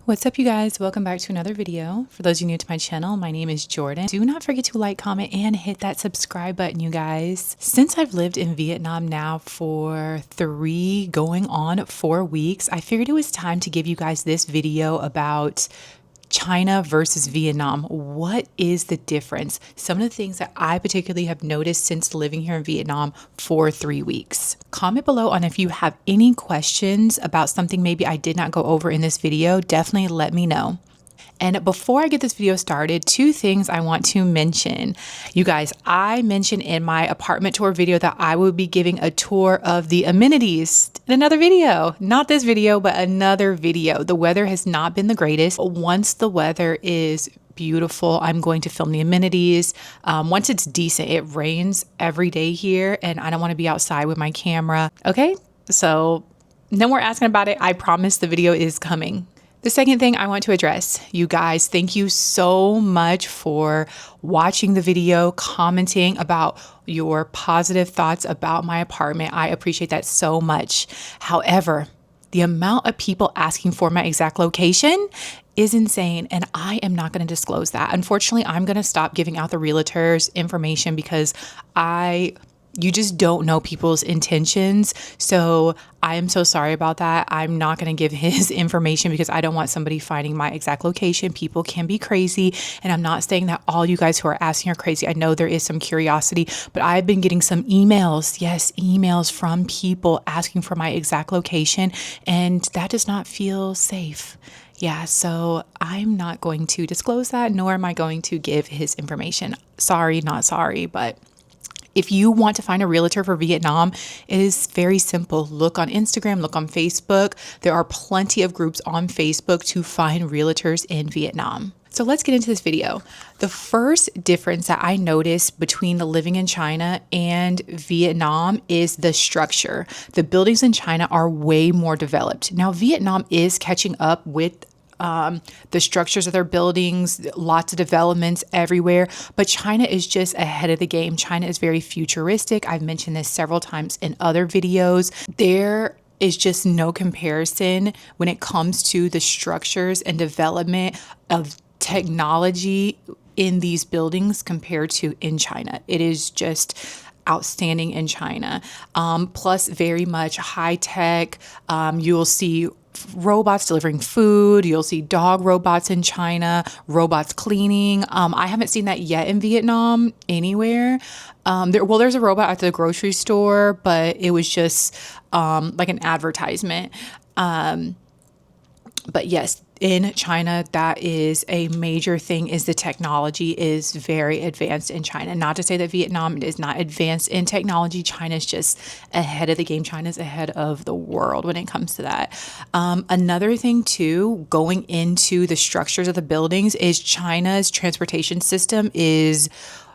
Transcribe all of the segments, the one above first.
What's up, you guys? Welcome back to another video. For those of you new to my channel, my name is Jordan. Do not forget to like, comment, and hit that subscribe button, you guys. Since I've lived in Vietnam now for 4 weeks, I figured it was time to give you guys this video about China versus Vietnam. What is the difference? Some of the things that I particularly have noticed since living here in Vietnam for 3 weeks. Comment below on if you have any questions about something maybe I did not go over in this video. Definitely let me know. And before I get this video started, 2 things I want to mention. You guys, I mentioned in my apartment tour video that I will be giving a tour of the amenities in another video. Not this video, but another video. The weather has not been the greatest. Once the weather is beautiful, I'm going to film the amenities. Once it's decent, it rains every day here and I don't want to be outside with my camera. Okay, so no more asking about it. I promise the video is coming. The second thing I want to address, you guys, thank you so much for watching the video, commenting about your positive thoughts about my apartment. I appreciate that so much. However, the amount of people asking for my exact location is insane, and I am not going to disclose that. Unfortunately, I'm going to stop giving out the realtors information because you just don't know people's intentions. So I am so sorry about that. I'm not going to give his information because I don't want somebody finding my exact location. People can be crazy. And I'm not saying that all you guys who are asking are crazy. I know there is some curiosity, but I've been getting some emails. Yes, emails from people asking for my exact location. And that does not feel safe. Yeah, so I'm not going to disclose that, nor am I going to give his information. Sorry, not sorry, but if you want to find a realtor for Vietnam, it is very simple. Look on Instagram, look on Facebook. There are plenty of groups on Facebook to find realtors in Vietnam. So let's get into this video. The first difference that I noticed between living in China and Vietnam is the structure. The buildings in China are way more developed. Now, Vietnam is catching up with the structures of their buildings, lots of developments everywhere, but China is just ahead of the game. China is very futuristic. I've mentioned this several times in other videos. There is just no comparison when it comes to the structures and development of technology in these buildings compared to in China. It is just outstanding in China. Plus very much high tech. You'll see robots delivering food. You'll see dog robots in China, robots cleaning. I haven't seen that yet in Vietnam anywhere. There's a robot at the grocery store, but it was just like an advertisement. But yes, in China, that is a major thing, is the technology is very advanced in China. Not to say that Vietnam is not advanced in technology. China is just ahead of the game. China is ahead of the world when it comes to that. Another thing too, going into the structures of the buildings, is China's transportation system is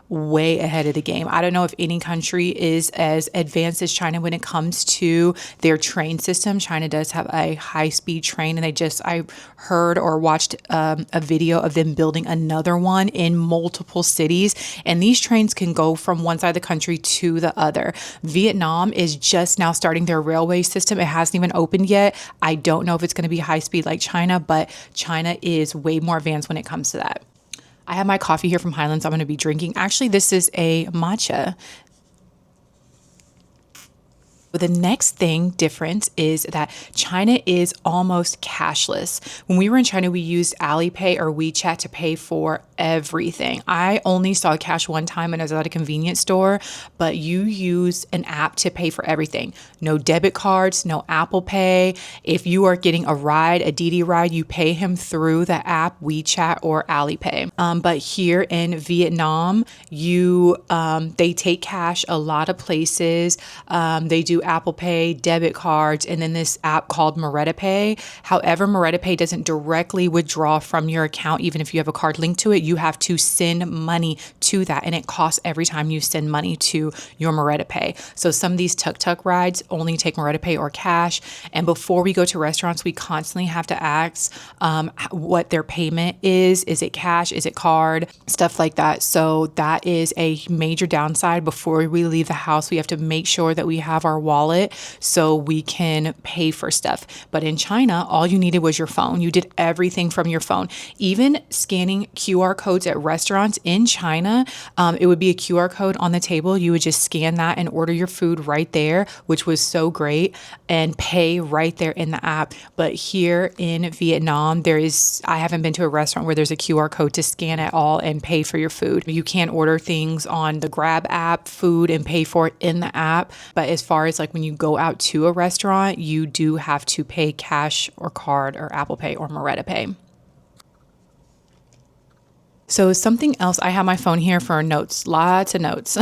way ahead of the game. I don't know if any country is as advanced as China when it comes to their train system. China does have a high-speed train, and I heard or watched a video of them building another one in multiple cities, and these trains can go from one side of the country to the other. Vietnam is just now starting their railway system. It hasn't even opened yet. I don't know if it's going to be high speed like China, but China is way more advanced when it comes to that. I have my coffee here from Highlands I'm going to be drinking. Actually, this is a matcha. The next difference is that China is almost cashless. When we were in China, we used Alipay or WeChat to pay for everything. I only saw cash one time when I was at a convenience store, but you use an app to pay for everything. No debit cards, no Apple Pay. If you are getting a ride, a Didi ride, you pay him through the app WeChat or Alipay. But here in Vietnam, they take cash a lot of places. They do Apple Pay, debit cards, and then this app called MoretaPay. However, MoretaPay doesn't directly withdraw from your account. Even if you have a card linked to it, you have to send money to that, and it costs every time you send money to your MoretaPay. So some of these tuk-tuk rides only take MoretaPay or cash. And before we go to restaurants, we constantly have to ask what their payment is. Is it cash? Is it card? Stuff like that. So that is a major downside. Before we leave the house, we have to make sure that we have our wallet so we can pay for stuff. But in China, all you needed was your phone. You did everything from your phone. Even scanning QR codes at restaurants in China, it would be a QR code on the table. You would just scan that and order your food right there, which was so great, and pay right there in the app. But here in Vietnam, I haven't been to a restaurant where there's a QR code to scan at all and pay for your food. You can order things on the Grab app, food, and pay for it in the app. But as far as like when you go out to a restaurant, you do have to pay cash or card or Apple Pay or Moretta Pay. So something else, I have my phone here for notes, lots of notes.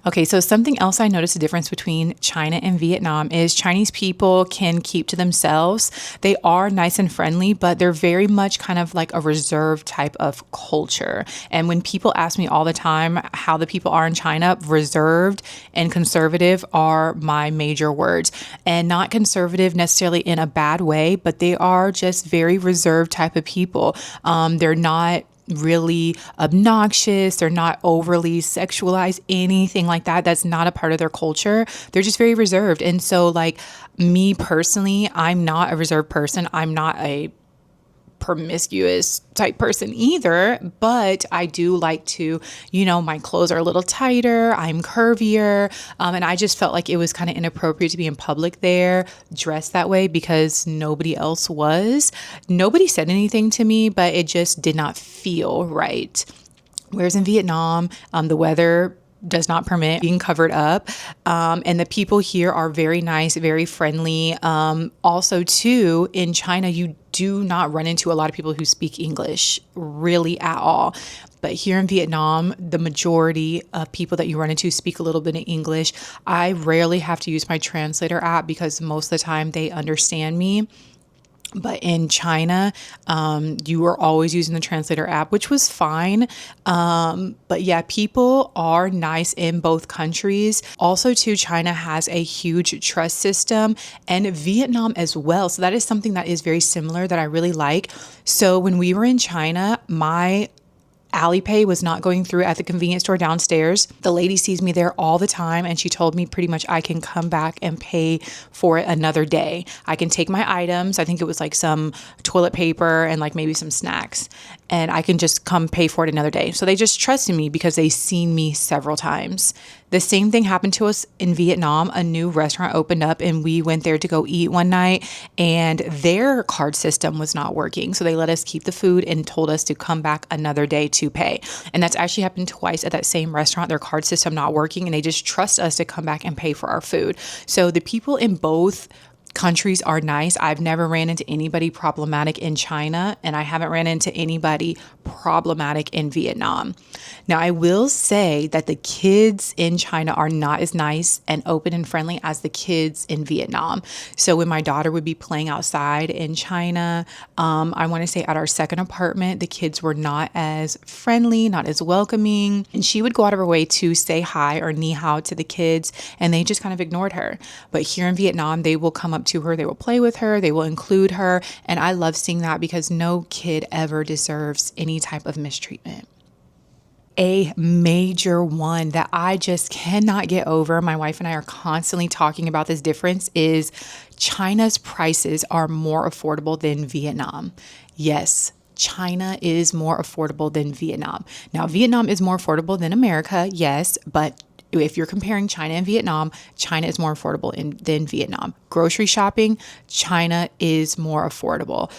Okay, so something else I noticed a difference between China and Vietnam is Chinese people can keep to themselves. They are nice and friendly, but they're very much kind of like a reserved type of culture. And when people ask me all the time how the people are in China, reserved and conservative are my major words. And not conservative necessarily in a bad way, but they are just very reserved type of people. They're not really obnoxious. They're not overly sexualized, anything like that. That's not a part of their culture. They're just very reserved. And so like me personally, I'm not a reserved person. I'm not a promiscuous type person either, but I do like to, my clothes are a little tighter, I'm curvier, and I just felt like it was kind of inappropriate to be in public there dressed that way because nobody else was. Nobody said anything to me, but it just did not feel right. Whereas in Vietnam, the weather does not permit being covered up. And the people here are very nice, very friendly. Also, too, in China, you do not run into a lot of people who speak English really at all. But here in Vietnam, the majority of people that you run into speak a little bit of English. I rarely have to use my translator app because most of the time they understand me. But in China, you were always using the translator app, which was fine. But yeah, people are nice in both countries. Also, too, China has a huge trust system and Vietnam as well. So that is something that is very similar that I really like. So when we were in China, my Alipay was not going through at the convenience store downstairs. The lady sees me there all the time and she told me pretty much I can come back and pay for it another day. I can take my items. I think it was like some toilet paper and like maybe some snacks, and I can just come pay for it another day. So they just trusted me because they've seen me several times. The same thing happened to us in Vietnam. A new restaurant opened up and we went there to go eat one night and their card system was not working. So they let us keep the food and told us to come back another day to pay. And that's actually happened twice at that same restaurant, their card system not working, and they just trust us to come back and pay for our food. So the people in both countries are nice. I've never ran into anybody problematic in China, and I haven't ran into anybody problematic in Vietnam. Now, I will say that the kids in China are not as nice and open and friendly as the kids in Vietnam. So when my daughter would be playing outside in China, I want to say at our second apartment, the kids were not as friendly, not as welcoming, and she would go out of her way to say hi or ni hao to the kids, and they just kind of ignored her. But here in Vietnam, they will come up to her, they will play with her, they will include her, and I love seeing that because no kid ever deserves any type of mistreatment. A major one that I just cannot get over, my wife and I are constantly talking about this difference, is China's prices are more affordable than Vietnam. Yes, China is more affordable than Vietnam. Now, Vietnam is more affordable than America, yes, but if you're comparing China and Vietnam, China is more affordable than Vietnam. Grocery shopping, China is more affordable.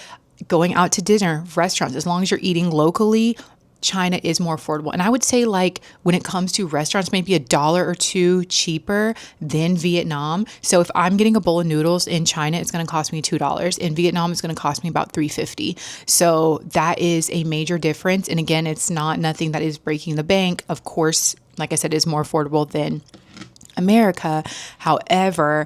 Going out to dinner, restaurants, as long as you're eating locally, China is more affordable. And I would say like when it comes to restaurants, maybe $1 or $2 cheaper than Vietnam. So if I'm getting a bowl of noodles in China, it's going to cost me $2. In Vietnam, it's going to cost me about $3.50. So that is a major difference. And again, it's not nothing that is breaking the bank. Of course, like I said, is more affordable than America. However,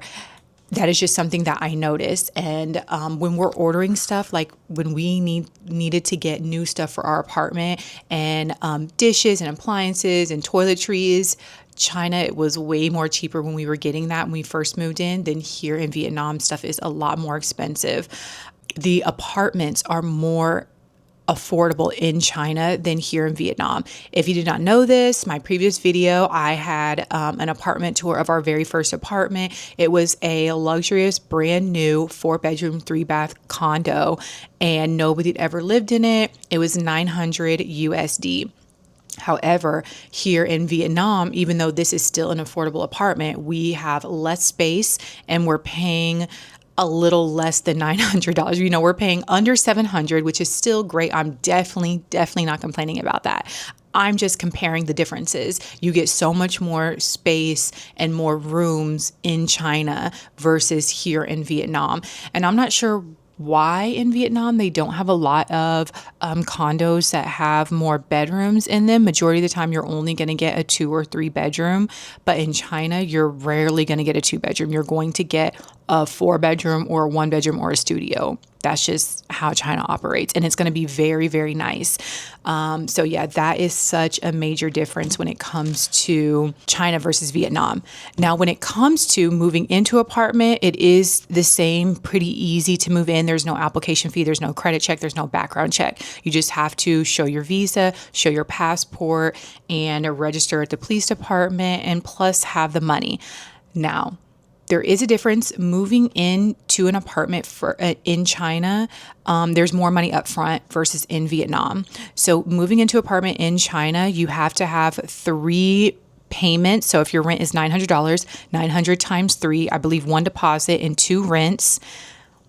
that is just something that I noticed. And when we're ordering stuff, like when we needed to get new stuff for our apartment and dishes and appliances and toiletries, China, it was way more cheaper when we were getting that when we first moved in than here in Vietnam. Stuff is a lot more expensive. The apartments are more affordable in China than here in Vietnam. If you did not know this, my previous video, I had an apartment tour of our very first apartment. It was a luxurious, brand new 4-bedroom, 3-bath condo, and nobody had ever lived in it. It was 900 USD. However, here in Vietnam, even though this is still an affordable apartment, we have less space and we're paying a little less than $900. You know, we're paying under 700, which is still great. I'm definitely not complaining about that. I'm just comparing the differences. You get so much more space and more rooms in China versus here in Vietnam. And I'm not sure why in Vietnam they don't have a lot of condos that have more bedrooms in them. Majority of the time, you're only going to get a 2 or 3 bedroom. But in China, you're rarely going to get a 2-bedroom. You're going to get a 4-bedroom or a 1-bedroom or a studio. That's just how China operates. And it's going to be very, very nice. So yeah, that is such a major difference when it comes to China versus Vietnam. Now, when it comes to moving into apartment, it is the same, pretty easy to move in. There's no application fee. There's no credit check. There's no background check. You just have to show your visa, show your passport, and register at the police department, and plus have the money. Now, there is a difference moving into an apartment in China. There's more money up front versus in Vietnam. So moving into an apartment in China, you have to have 3 payments. So if your rent is $900, 900 times 3, I believe 1 deposit and 2 rents.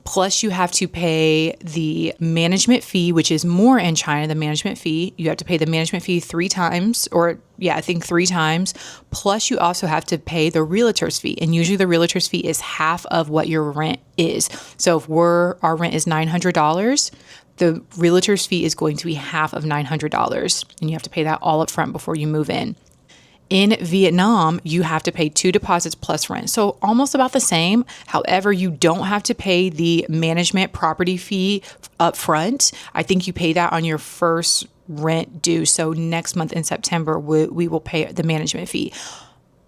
Plus, you have to pay the management fee, which is more in China, the management fee. You have to pay the management fee 3 times, or I think 3 times. Plus, you also have to pay the realtor's fee. And usually the realtor's fee is half of what your rent is. So if our rent is $900, the realtor's fee is going to be half of $900. And you have to pay that all up front before you move in. In Vietnam, you have to pay 2 deposits plus rent. So almost about the same. However, you don't have to pay the management property fee up front. I think you pay that on your first rent due. So next month in September, we will pay the management fee.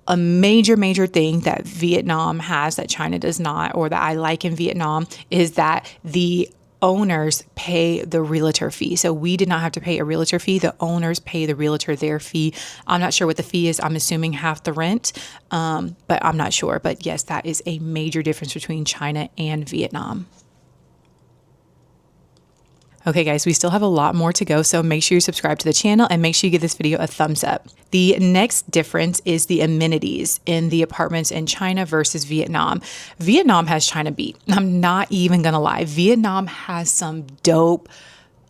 A major thing that Vietnam has that China does not, or that I like in Vietnam, is that the owners pay the realtor fee. So we did not have to pay a realtor fee. The owners pay the realtor their fee. I'm not sure what the fee is. I'm assuming half the rent, but I'm not sure. But yes, that is a major difference between China and Vietnam. Okay, guys, we still have a lot more to go, so make sure you subscribe to the channel and make sure you give this video a thumbs up. The next difference is the amenities in the apartments in China versus Vietnam. Vietnam has China beat. I'm not even gonna lie. Vietnam has some dope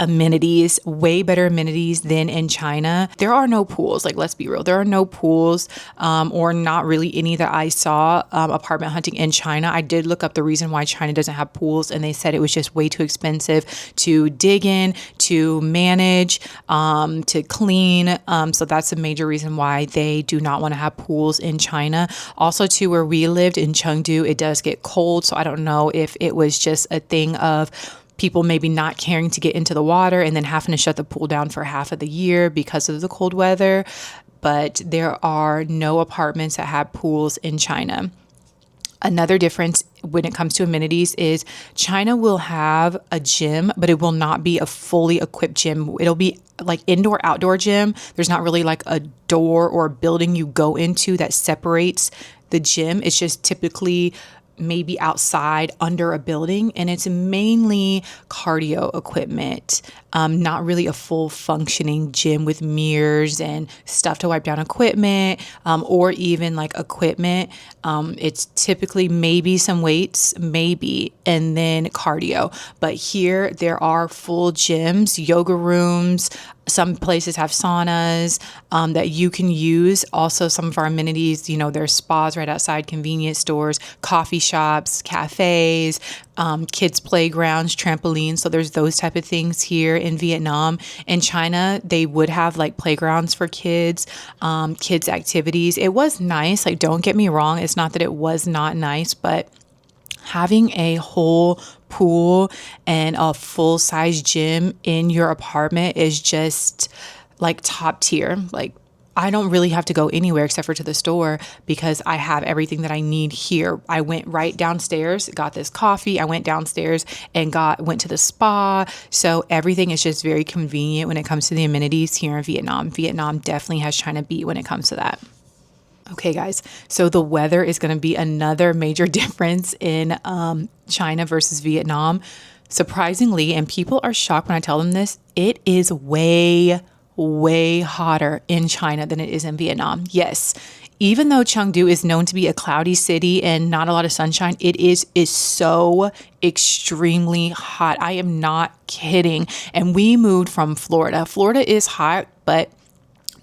amenities, way better amenities than in China. There are no pools. Like, let's be real. There are no pools, or not really any that I saw apartment hunting in China. I did look up the reason why China doesn't have pools, and they said it was just way too expensive to dig in, to manage, to clean. So that's a major reason why they do not want to have pools in China. Also, too, where we lived in Chengdu, it does get cold. So I don't know if it was just a thing of people maybe not caring to get into the water and then having to shut the pool down for half of the year because of the cold weather. But there are no apartments that have pools in China. Another difference when it comes to amenities is China will have a gym, but it will not be a fully equipped gym. It'll be like indoor, outdoor gym. There's not really like a door or a building you go into that separates the gym. It's just typically maybe outside under a building, and it's mainly cardio equipment, not really a full functioning gym with mirrors and stuff to wipe down equipment, or even like equipment. It's typically maybe some weights, maybe, and then cardio. But here there are full gyms, yoga rooms. Some places have saunas that you can use. Also, some of our amenities, there's spas right outside, convenience stores, coffee shops, cafes, kids' playgrounds, trampolines. So there's those type of things here in Vietnam. In China, they would have like playgrounds for kids, kids' activities. It was nice. Like, don't get me wrong. It's not that it was not nice, but having a whole pool and a full-size gym in your apartment is just like top tier. Like, I don't really have to go anywhere except for to the store because I have everything that I need here. I went right downstairs, got this coffee. I went downstairs and went to the spa. So everything is just very convenient when it comes to the amenities here in Vietnam. Vietnam definitely has China beat when it comes to that. Okay, guys, so the weather is going to be another major difference in China versus Vietnam. Surprisingly, and people are shocked when I tell them this, it is way hotter in China than it is in Vietnam. Yes, even though Chengdu is known to be a cloudy city and not a lot of sunshine, it is so extremely hot. I am not kidding. And we moved from Florida. Florida is hot, but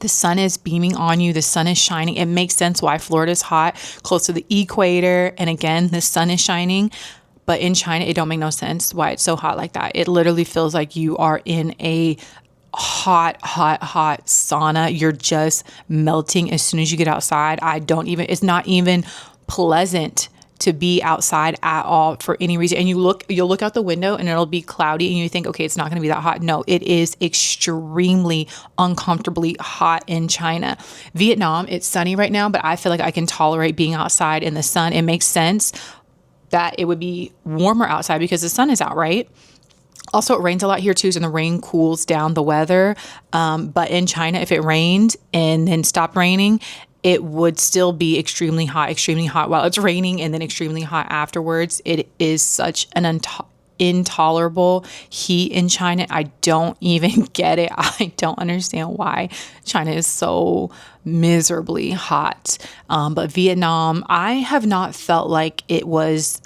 the sun is beaming on you. The sun is shining. It makes sense why Florida is hot, close to the equator. And again, the sun is shining. But in China, it don't make no sense why it's so hot like that. It literally feels like you are in a hot sauna. You're just melting as soon as you get outside. It's not even pleasant to be outside at all for any reason. And you'll look out the window and it'll be cloudy and you think, okay, it's not going to be that hot. No, it is extremely uncomfortably hot in China. Vietnam, it's sunny right now, but I feel like I can tolerate being outside in the sun. It makes sense that it would be warmer outside because the sun is out, right? Also, it rains a lot here too, so the rain cools down the weather. But in China, if it rained and then stopped raining, it would still be extremely hot while it's raining and then extremely hot afterwards. It is such an intolerable heat in China. I don't even get it. I don't understand why China is so miserably hot. But Vietnam, I have not felt like it was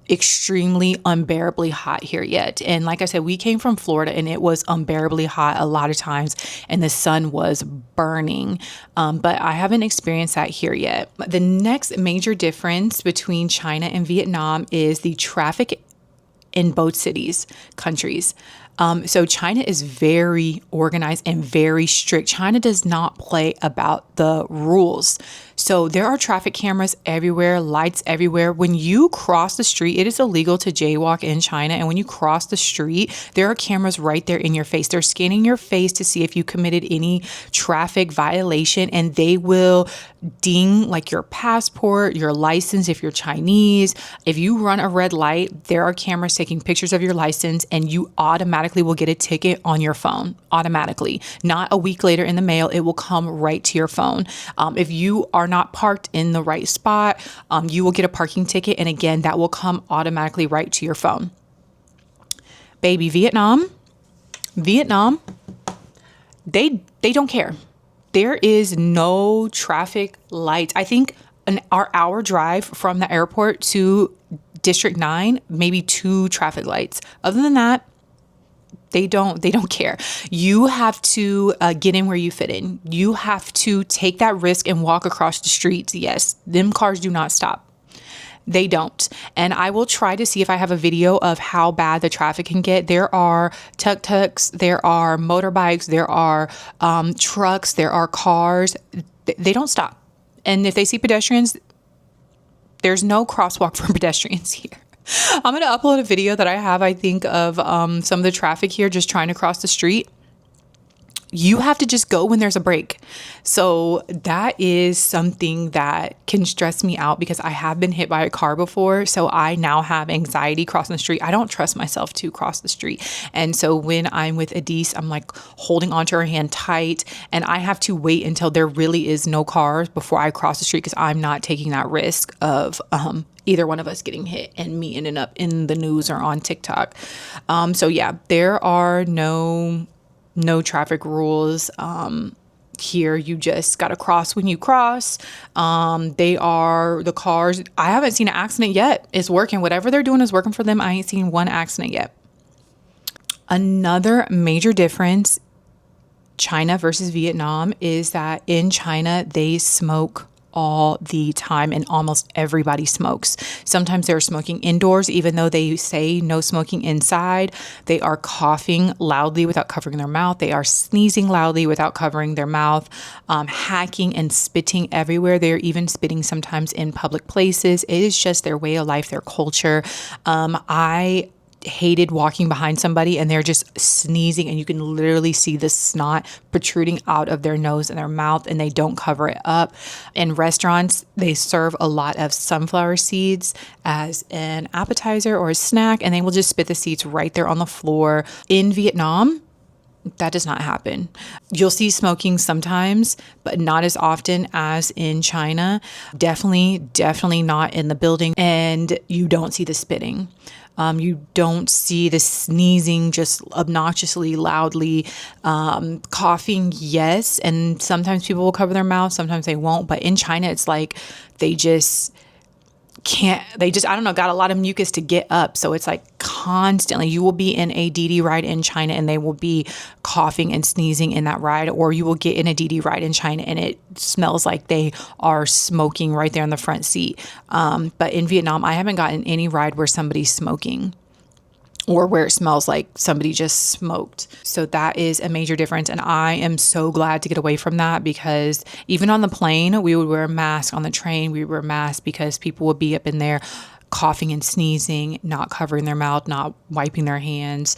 extremely unbearably hot here yet. And like I said, we came from Florida and it was unbearably hot a lot of times and the sun was burning. But I haven't experienced that here yet. The next major difference between China and Vietnam is the traffic in both countries. So China is very organized and very strict. China does not play about the rules. So there are traffic cameras everywhere, lights everywhere. When you cross the street, it is illegal to jaywalk in China. And when you cross the street, there are cameras right there in your face. They're scanning your face to see if you committed any traffic violation, and they will ding like your passport, your license if you're Chinese. If you run a red light, there are cameras taking pictures of your license and you automatically will get a ticket on your phone. Automatically. Not a week later in the mail, it will come right to your phone. If you are not parked in the right spot, you will get a parking ticket. And again, that will come automatically right to your phone. Baby, Vietnam, they don't care. There is no traffic lights. I think our hour drive from the airport to District 9, maybe 2 traffic lights. Other than that, they don't care. You have to get in where you fit in. You have to take that risk and walk across the streets. Yes, them cars do not stop. They don't. And I will try to see if I have a video of how bad the traffic can get. There are tuk-tuks, there are motorbikes, there are trucks, there are cars. They don't stop. And if they see pedestrians, there's no crosswalk for pedestrians here. I'm going to upload a video that I have, I think, of some of the traffic here just trying to cross the street. You have to just go when there's a break. So that is something that can stress me out because I have been hit by a car before. So I now have anxiety crossing the street. I don't trust myself to cross the street. And so when I'm with Adise, I'm like holding onto her hand tight and I have to wait until there really is no cars before I cross the street because I'm not taking that risk of either one of us getting hit and me ending up in the news or on TikTok. So yeah, there are no traffic rules here. You just got to cross when you cross. The cars. I haven't seen an accident yet. It's working. Whatever they're doing is working for them. I ain't seen one accident yet. Another major difference, China versus Vietnam, is that in China, they smoke all the time and almost everybody smokes. Sometimes they're smoking indoors, even though they say no smoking inside. They are coughing loudly without covering their mouth. They are sneezing loudly without covering their mouth, hacking and spitting everywhere. They're even spitting sometimes in public places. It is just their way of life, their culture. I hated walking behind somebody and they're just sneezing and you can literally see the snot protruding out of their nose and their mouth and they don't cover it up. In restaurants, they serve a lot of sunflower seeds as an appetizer or a snack, and they will just spit the seeds right there on the floor. In Vietnam, that does not happen. You'll see smoking sometimes, but not as often as in China. Definitely not in the building. And you don't see the spitting. You don't see the sneezing just obnoxiously loudly. Coughing, yes. And sometimes people will cover their mouth, sometimes they won't. But in China, it's like they just I don't know, got a lot of mucus to get up. So it's like constantly, you will be in a DD ride in China and they will be coughing and sneezing in that ride, or you will get in a DD ride in China and it smells like they are smoking right there in the front seat. But in Vietnam, I haven't gotten any ride where somebody's smoking or where it smells like somebody just smoked. So that is a major difference. And I am so glad to get away from that, because even on the plane, we would wear a mask. On the train, we would wear masks because people would be up in there coughing and sneezing, not covering their mouth, not wiping their hands.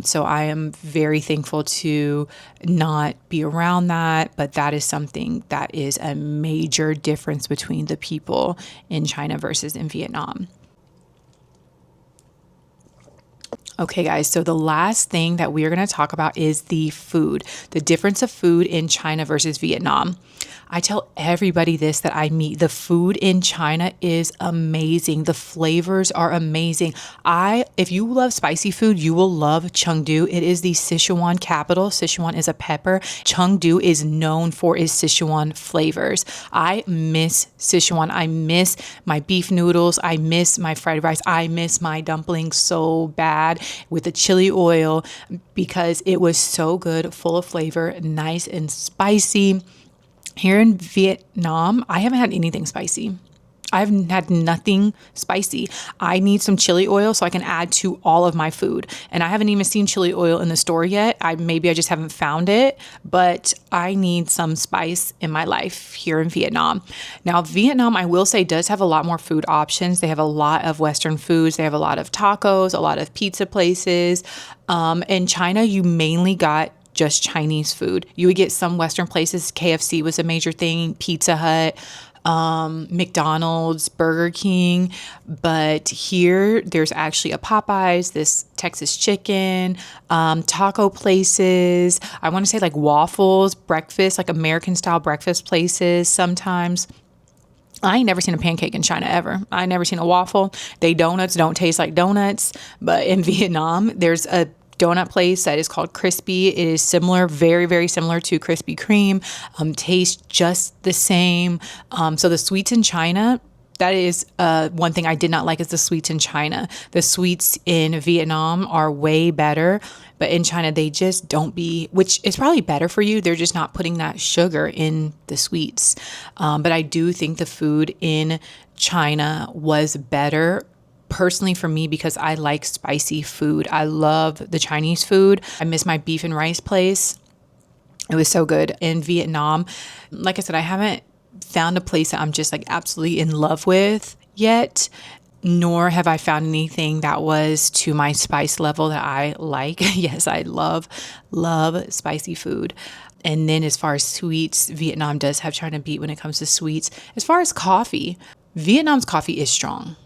So I am very thankful to not be around that. But that is something that is a major difference between the people in China versus in Vietnam. Okay, guys, so the last thing that we are going to talk about is the food, the difference of food in China versus Vietnam. I tell everybody this that I meet. The food in China is amazing. The flavors are amazing. If you love spicy food, you will love Chengdu. It is the Sichuan capital. Sichuan is a pepper. Chengdu is known for its Sichuan flavors. I miss Sichuan. I miss my beef noodles. I miss my fried rice. I miss my dumplings so bad with the chili oil, because it was so good, full of flavor, nice and spicy. Here in Vietnam, I haven't had anything spicy. I've had nothing spicy. I need some chili oil so I can add to all of my food. And I haven't even seen chili oil in the store yet. Maybe I just haven't found it, but I need some spice in my life here in Vietnam. Now, Vietnam, I will say, does have a lot more food options. They have a lot of Western foods. They have a lot of tacos, a lot of pizza places. In China, you mainly got just Chinese food. You would get some Western places. KFC was a major thing, Pizza Hut, McDonald's, Burger King. But here there's actually a Popeyes, this Texas chicken, taco places. I want to say like waffles, breakfast, like American style breakfast places sometimes. I ain't never seen a pancake in China ever. I ain't never seen a waffle. Donuts don't taste like donuts. But in Vietnam, there's a donut place that is called Crispy. It is similar, very, very similar to Krispy Kreme. Tastes just the same. So the sweets in China, that is one thing I did not like, is the sweets in China. The sweets in Vietnam are way better, but in China they just don't be, which is probably better for you. They're just not putting that sugar in the sweets. But I do think the food in China was better personally for me, because I like spicy food. I love the Chinese food. I miss my beef and rice place. It was so good. In Vietnam, like I said, I haven't found a place that I'm just like absolutely in love with yet, nor have I found anything that was to my spice level that I like. Yes, I love spicy food. And then as far as sweets, Vietnam does have China beat when it comes to sweets. As far as coffee, Vietnam's coffee is strong.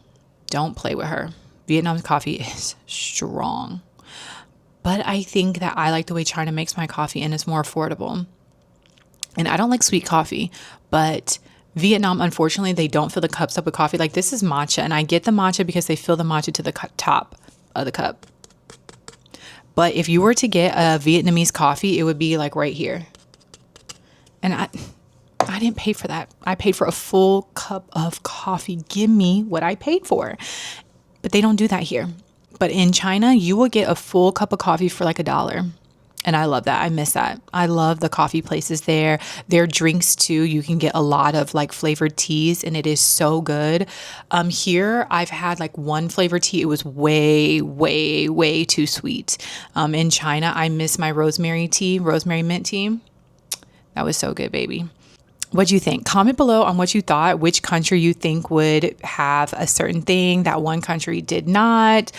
Don't play with her. Vietnam's coffee is strong. But I think that I like the way China makes my coffee, and it's more affordable. And I don't like sweet coffee, but Vietnam, unfortunately, they don't fill the cups up with coffee. Like, this is matcha, and I get the matcha because they fill the matcha to the top of the cup. But if you were to get a Vietnamese coffee, it would be like right here. And I didn't pay for that. I paid for a full cup of coffee. Give me what I paid for. But they don't do that here. But in China, you will get a full cup of coffee for like $1. And I love that. I miss that. I love the coffee places there. Their drinks too. You can get a lot of like flavored teas, and it is so good. Here I've had like one flavored tea. It was way, way, way too sweet. In China, I miss my rosemary tea, rosemary mint tea. That was so good, baby. What do you think? Comment below on what you thought, which country you think would have a certain thing that one country did not,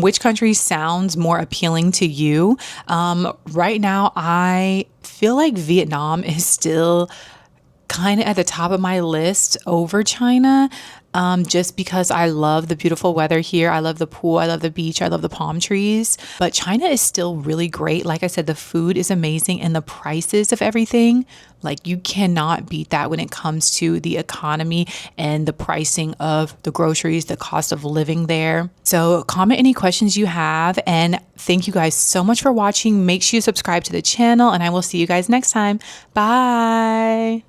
which country sounds more appealing to you. Right now, I feel like Vietnam is still kind of at the top of my list over China. Just because I love the beautiful weather here. I love the pool. I love the beach. I love the palm trees. But China is still really great. Like I said, the food is amazing and the prices of everything, like you cannot beat that when it comes to the economy and the pricing of the groceries, the cost of living there. So comment any questions you have. And thank you guys so much for watching. Make sure you subscribe to the channel and I will see you guys next time. Bye.